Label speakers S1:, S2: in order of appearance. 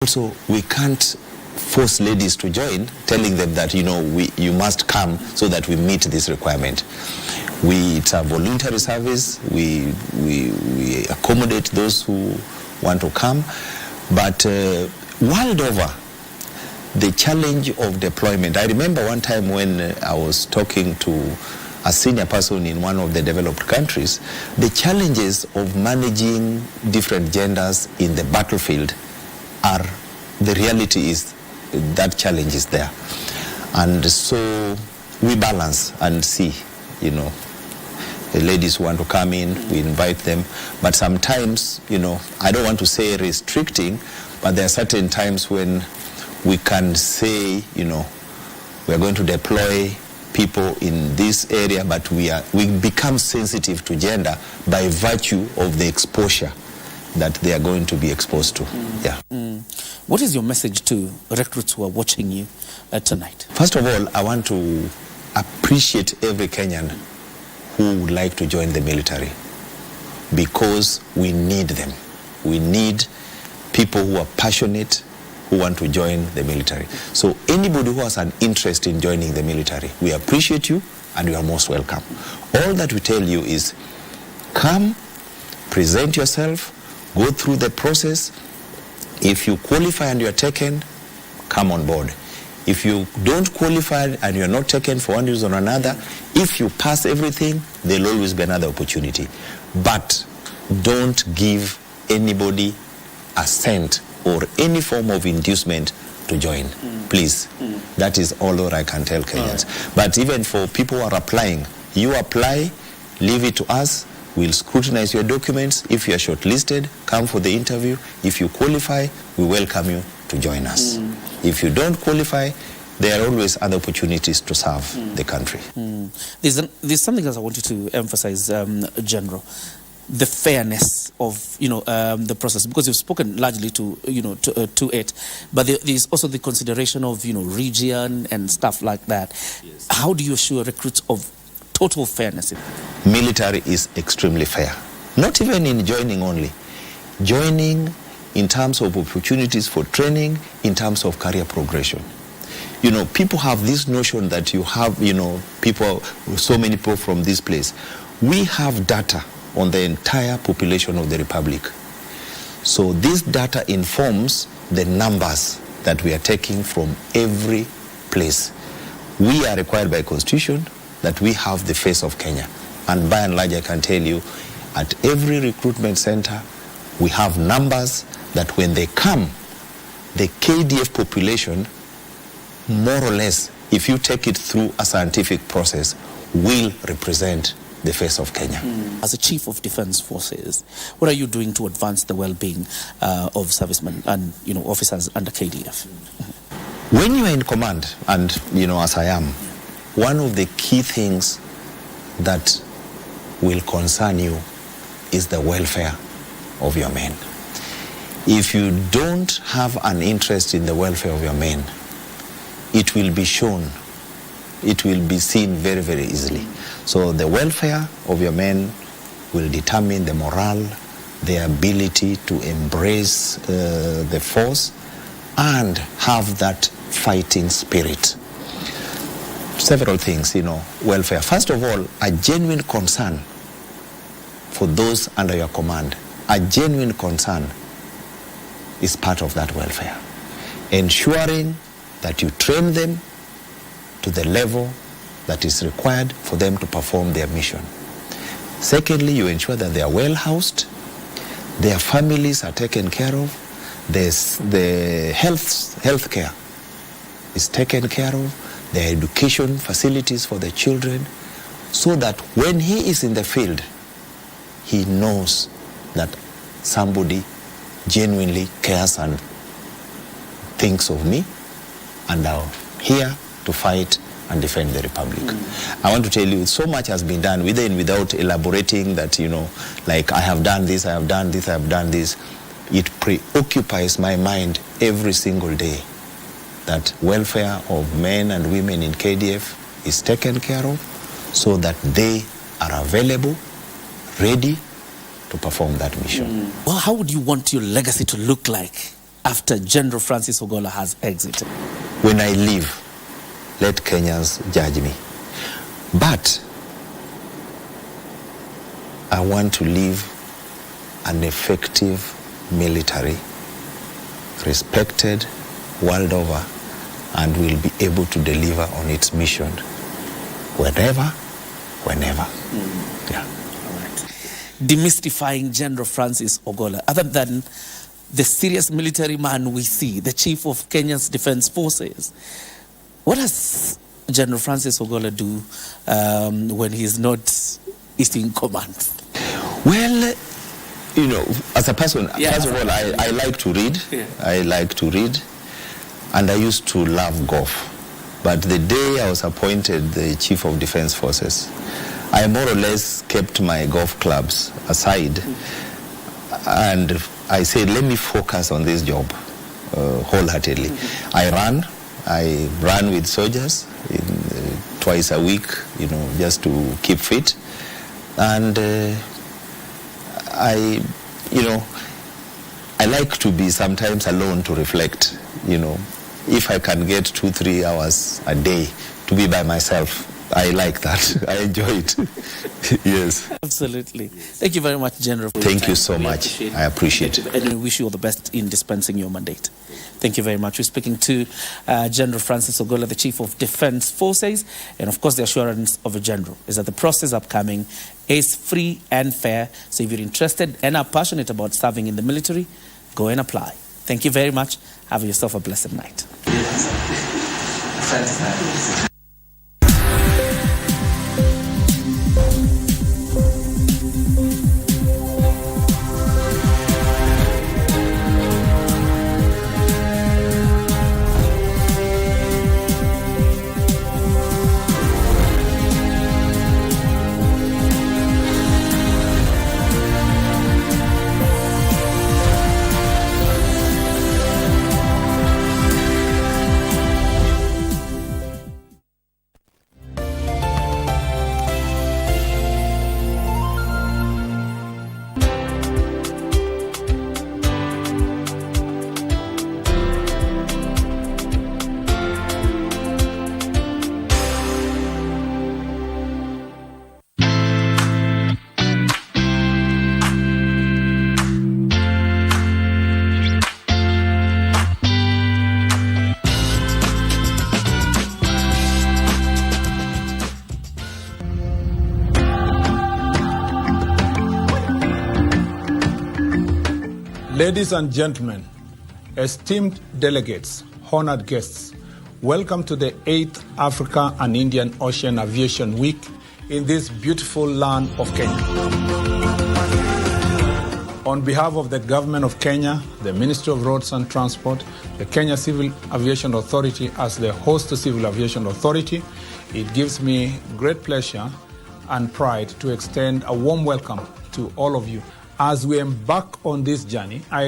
S1: Also, we can't force ladies to join, telling them that, you must come so that we meet this requirement. It's a voluntary service. We accommodate those who want to come. But world over, the challenge of deployment. I remember one time when I was talking to a senior person in one of the developed countries, the challenges of managing different genders in the battlefield the reality is that challenge is there. And so we balance and see, the ladies who want to come in, we invite them. But sometimes, I don't want to say restricting, but there are certain times when we can say, we're going to deploy people in this area, but we become sensitive to gender by virtue of the exposure that they are going to be exposed to.
S2: What is your message to recruits who are watching you tonight?
S1: First of all, I want to appreciate every Kenyan who would like to join the military, because we need them. We need people who are passionate, who want to join the military. So anybody who has an interest in joining the military, we appreciate you and you are most welcome. All that we tell you is come, present yourself, go through the process. If you qualify and you are taken, come on board. If you don't qualify and you are not taken for one reason or another, if you pass everything, there'll always be another opportunity. But don't give anybody a cent or any form of inducement to join. Please. That is all that I can tell Kenyans. But even for people who are applying, you apply, leave it to us. We'll scrutinize your documents. If you are shortlisted, come for the interview. If you qualify, we welcome you to join us. If you don't qualify, there are always other opportunities to serve the country.
S2: There's something else I want you to emphasize, General. The fairness of the process, because you've spoken largely to it, but there's also the consideration of region and stuff like that. Yes. How do you assure recruits of total fairness?
S1: Military is extremely fair. Not even in joining only. Joining in terms of opportunities for training, in terms of career progression. People have this notion that you have, so many people from this place. We have data on the entire population of the Republic. So this data informs the numbers that we are taking from every place. We are required by Constitution that we have the face of Kenya. And by and large, I can tell you, at every recruitment center, we have numbers that when they come, the KDF population, more or less, if you take it through a scientific process, will represent the face of Kenya.
S2: As a Chief of Defense Forces, what are you doing to advance the well-being of servicemen and officers under KDF?
S1: When you are in command, and as I am, one of the key things that will concern you is the welfare of your men. If you don't have an interest in the welfare of your men, it will be shown, it will be seen very, very easily. So the welfare of your men will determine the morale, their ability to embrace the force and have that fighting spirit. Several things, welfare. First of all, a genuine concern for those under your command. A genuine concern is part of that welfare. Ensuring that you train them to the level that is required for them to perform their mission. Secondly, you ensure that they are well housed, their families are taken care of, the health care is taken care of, their education facilities for the children, so that when he is in the field, he knows that somebody genuinely cares and thinks of me, and are here to fight and defend the Republic. I want to tell you, so much has been done, with and without elaborating that, like I have done this, I have done this, I have done this. It preoccupies my mind every single day that welfare of men and women in KDF is taken care of, so that they are available, ready to perform that mission.
S2: Well, how would you want your legacy to look like after General Francis Ogolla has exited?
S1: When I leave, let Kenyans judge me. But I want to leave an effective military, respected world over, and will be able to deliver on its mission whenever. Yeah.
S2: All right. Demystifying General Francis Ogolla, other than the serious military man we see, the chief of Kenya's Defense Forces, what does General Francis Ogolla do when he's not issuing commands?
S1: Well, you know, as a person, first of all, I like to read.
S2: Yeah.
S1: I like to read, and I used to love golf. But the day I was appointed the Chief of Defense Forces, I more or less kept my golf clubs aside, and I said, let me focus on this job wholeheartedly. I ran with soldiers twice a week, you know, just to keep fit. And I like to be sometimes alone to reflect, you know. If I can get 2-3 hours a day to be by myself, I like that. I enjoy it. Yes. Absolutely.
S2: Thank you very much, General.
S1: Thank you so much. I appreciate it.
S2: And we wish you all the best in dispensing your mandate. Thank you very much. We're speaking to General Francis Ogolla, the Chief of Defense Forces. And of course, the assurance of a general is that the process upcoming is free and fair. So if you're interested and are passionate about serving in the military, go and apply. Thank you very much. Have yourself a blessed night.
S3: Ladies and gentlemen, esteemed delegates, honored guests, welcome to the 8th Africa and Indian Ocean Aviation Week in this beautiful land of Kenya. On behalf of the Government of Kenya, the Ministry of Roads and Transport, the Kenya Civil Aviation Authority as the host Civil Aviation Authority, it gives me great pleasure and pride to extend a warm welcome to all of you. As we embark on this journey, I